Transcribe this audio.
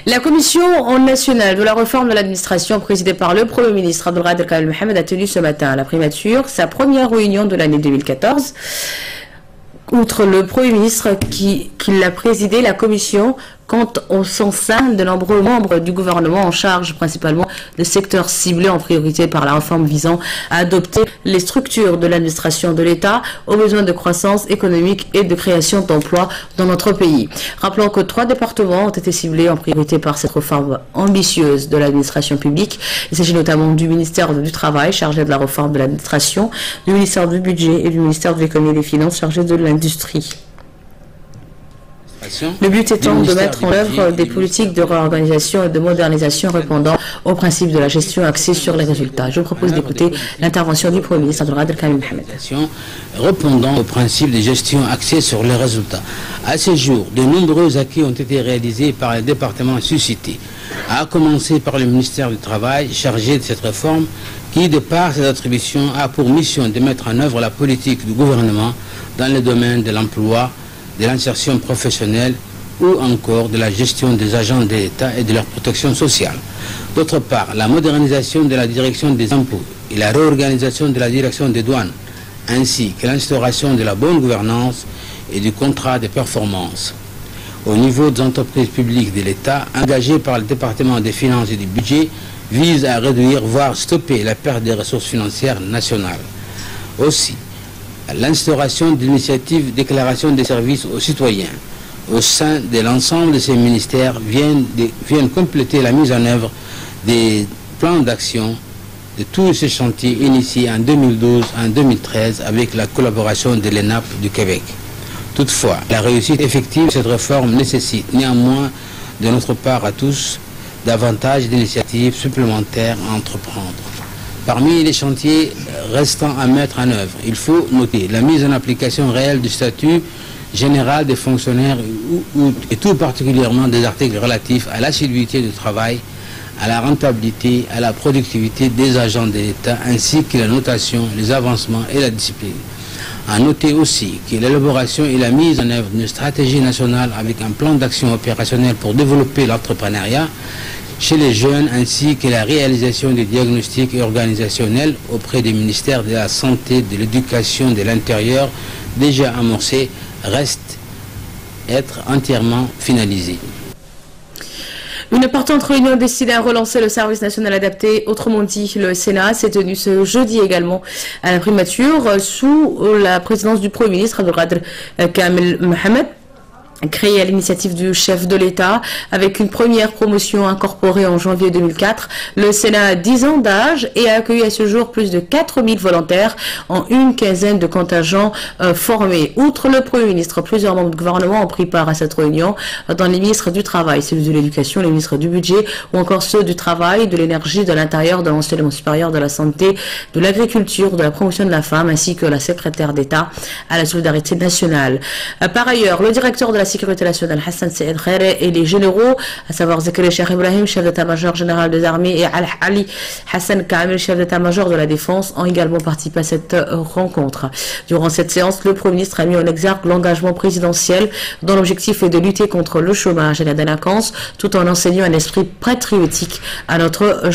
La commission nationale de la réforme de l'administration présidée par le Premier ministre Abdelkader Kamel Mohamed a tenu ce matin à la primature sa première réunion de l'année 2014. Outre le Premier ministre qui l'a présidé, la commission compte au sein de nombreux membres du gouvernement en charge principalement de secteurs ciblés en priorité par la réforme visant à adopter les structures de l'administration de l'État aux besoins de croissance économique et de création d'emplois dans notre pays. Rappelons que 3 départements ont été ciblés en priorité par cette réforme ambitieuse de l'administration publique. Il s'agit notamment du ministère du Travail chargé de la réforme de l'administration, du ministère du Budget et du ministère de l'Économie et des Finances chargé de l'industrie. Le but étant de mettre en œuvre des politiques de réorganisation et de modernisation répondant aux principes de la gestion axée sur les résultats. Je vous propose d'écouter l'intervention du Premier ministre Abdelkader Kamel Mohamed. Répondant aux principes de gestion axés sur les résultats. À ce jour, de nombreux acquis ont été réalisés par les départements suscités, à commencer par le ministère du Travail chargé de cette réforme qui, de par ses attributions, a pour mission de mettre en œuvre la politique du gouvernement dans le domaine de l'emploi, de l'insertion professionnelle ou encore de la gestion des agents de l'État et de leur protection sociale. D'autre part, la modernisation de la direction des impôts et la réorganisation de la direction des douanes, ainsi que l'instauration de la bonne gouvernance et du contrat de performance. Au niveau des entreprises publiques de l'État, engagées par le département des finances et du budget, vise à réduire, voire stopper la perte des ressources financières nationales. Aussi, l'instauration de l'initiative déclaration des services aux citoyens au sein de l'ensemble de ces ministères viennent compléter la mise en œuvre des plans d'action de tous ces chantiers initiés en 2012 en 2013 avec la collaboration de l'ENAP du Québec. Toutefois, la réussite effective de cette réforme nécessite néanmoins de notre part à tous davantage d'initiatives supplémentaires à entreprendre. Parmi les chantiers restants à mettre en œuvre, il faut noter la mise en application réelle du statut général des fonctionnaires et tout particulièrement des articles relatifs à l'assiduité du travail, à la rentabilité, à la productivité des agents de l'État, ainsi que la notation, les avancements et la discipline. À noter aussi que l'élaboration et la mise en œuvre d'une stratégie nationale avec un plan d'action opérationnel pour développer l'entrepreneuriat chez les jeunes, ainsi que la réalisation des diagnostics organisationnels auprès des ministères de la Santé, de l'Éducation, de l'Intérieur, déjà amorcés, restent être entièrement finalisés. Une importante réunion destinée à relancer le service national adapté, autrement dit le Sénat, s'est tenue ce jeudi également à la primature sous la présidence du Premier ministre Abdelkader Kamel Mohamed, créé à l'initiative du chef de l'État avec une première promotion incorporée en janvier 2004. Le Sénat a 10 ans d'âge et a accueilli à ce jour plus de 4000 volontaires en une quinzaine de contingents formés. Outre le Premier ministre, plusieurs membres du gouvernement ont pris part à cette réunion, dans les ministres du Travail, celui de l'Éducation, les ministres du Budget ou encore ceux du Travail, de l'Énergie, de l'Intérieur, de l'Enseignement supérieur, de la Santé, de l'Agriculture, de la Promotion de la Femme, ainsi que la secrétaire d'État à la Solidarité nationale. Par ailleurs, le directeur de la Sécurité nationale Hassan Saïd Khairé et les généraux, à savoir Zakari Cheikh Ibrahim, chef d'état-major général des armées, et Ali Hassan Kamel, chef d'état-major de la défense, ont également participé à cette rencontre. Durant cette séance, le Premier ministre a mis en exergue l'engagement présidentiel dont l'objectif est de lutter contre le chômage et la délinquance tout en enseignant un esprit patriotique à notre